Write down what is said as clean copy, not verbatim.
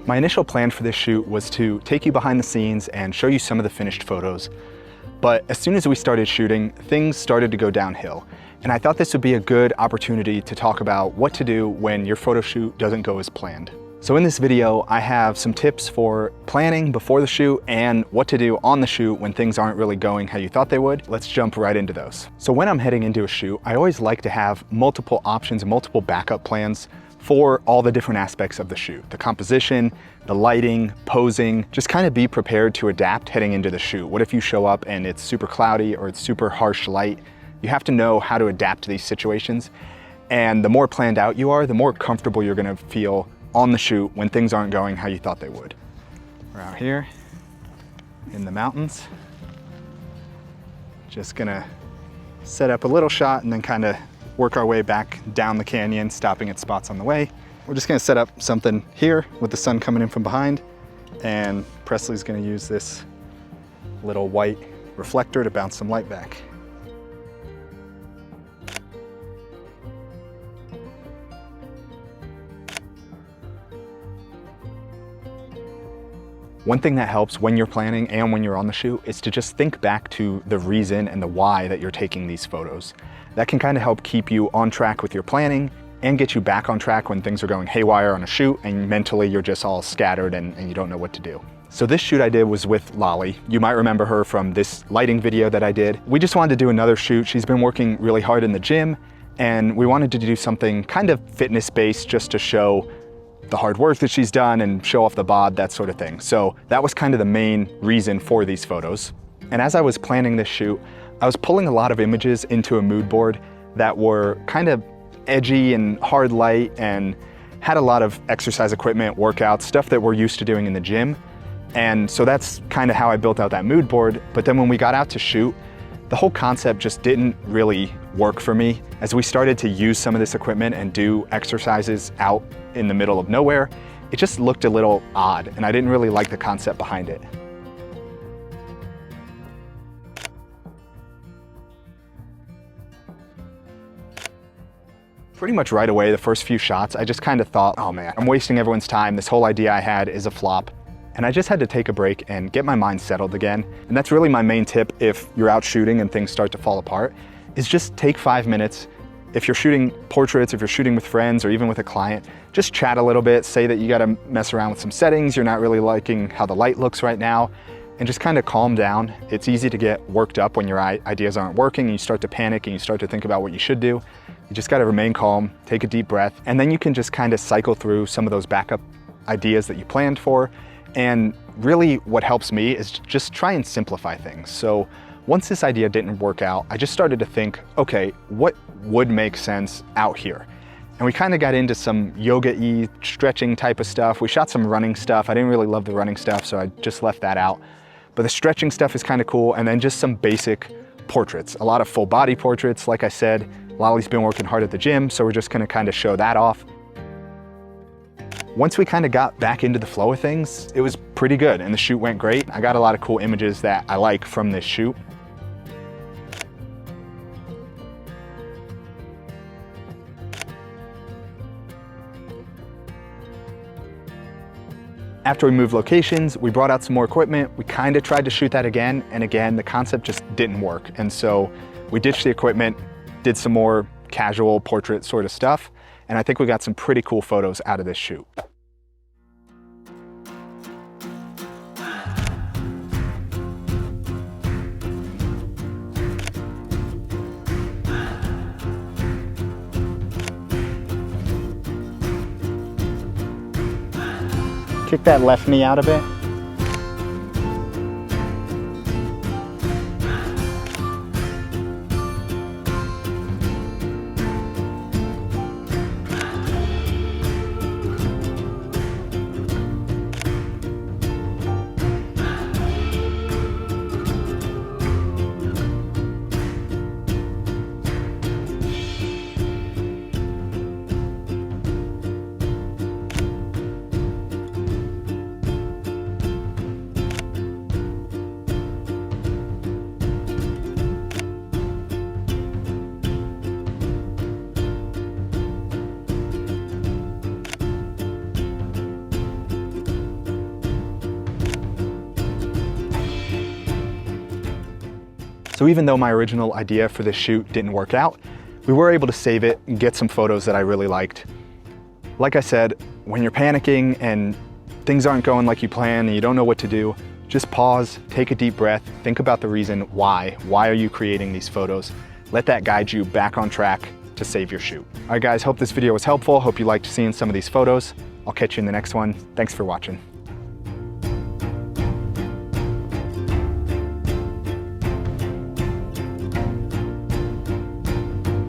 My initial plan for this shoot was to take you behind the scenes and show you some of the finished photos. But as soon as we started shooting, things started to go downhill. And I thought this would be a good opportunity to talk about what to do when your photo shoot doesn't go as planned. So in this video, I have some tips for planning before the shoot and what to do on the shoot when things aren't really going how you thought they would. Let's jump right into those. So when I'm heading into a shoot, I always like to have multiple options and multiple backup plans for all the different aspects of the shoot. The composition, the lighting, posing, just kind of be prepared to adapt heading into the shoot. What if you show up and it's super cloudy or it's super harsh light? You have to know how to adapt to these situations. And the more planned out you are, the more comfortable you're gonna feel on the shoot when things aren't going how you thought they would. We're out here in the mountains. Just gonna set up a little shot and then kind of work our way back down the canyon, stopping at spots on the way. We're just gonna set up something here with the sun coming in from behind, and Presley's gonna use this little white reflector to bounce some light back. One thing that helps when you're planning and when you're on the shoot is to just think back to the reason and the why that you're taking these photos. That can kind of help keep you on track with your planning and get you back on track when things are going haywire on a shoot and mentally you're just all scattered and you don't know what to do. So this shoot I did was with Lolly. You might remember her from this lighting video that I did. We just wanted to do another shoot. She's been working really hard in the gym and we wanted to do something kind of fitness-based just to show the hard work that she's done and show off the bod, that sort of thing. So that was kind of the main reason for these photos. And as I was planning this shoot, I was pulling a lot of images into a mood board that were kind of edgy and hard light and had a lot of exercise equipment, workouts, stuff that we're used to doing in the gym. And so that's kind of how I built out that mood board. But then when we got out to shoot, the whole concept just didn't really work for me. As we started to use some of this equipment and do exercises out in the middle of nowhere, it just looked a little odd and I didn't really like the concept behind it. Pretty much right away, the first few shots, I just kind of thought, oh man, I'm wasting everyone's time. This whole idea I had is a flop. And I just had to take a break and get my mind settled again. And that's really my main tip if you're out shooting and things start to fall apart, is just take 5 minutes. If you're shooting portraits, if you're shooting with friends or even with a client, just chat a little bit, say that you gotta mess around with some settings, you're not really liking how the light looks right now, and just kind of calm down. It's easy to get worked up when your ideas aren't working and you start to panic and you start to think about what you should do. You just gotta remain calm, take a deep breath, and then you can just kind of cycle through some of those backup ideas that you planned for. And really what helps me is just try and simplify things. So once this idea didn't work out, I just started to think, okay, what would make sense out here? And we kind of got into some yoga-y stretching type of stuff. We shot some running stuff. I didn't really love the running stuff, so I just left that out. But the stretching stuff is kind of cool. And then just some basic portraits, a lot of full body portraits. Like I said, Lolly's been working hard at the gym, so we're just gonna kind of show that off. Once we kind of got back into the flow of things, it was pretty good and the shoot went great. I got a lot of cool images that I like from this shoot. After we moved locations, we brought out some more equipment. We kind of tried to shoot that again, and again, the concept just didn't work. And so we ditched the equipment, did some more casual portrait sort of stuff, and I think we got some pretty cool photos out of this shoot. Kick that left knee out a bit. So even though my original idea for this shoot didn't work out, we were able to save it and get some photos that I really liked. Like I said, when you're panicking and things aren't going like you plan and you don't know what to do, just pause, take a deep breath, think about the reason why. Why are you creating these photos? Let that guide you back on track to save your shoot. All right guys, hope this video was helpful. Hope you liked seeing some of these photos. I'll catch you in the next one. Thanks for watching.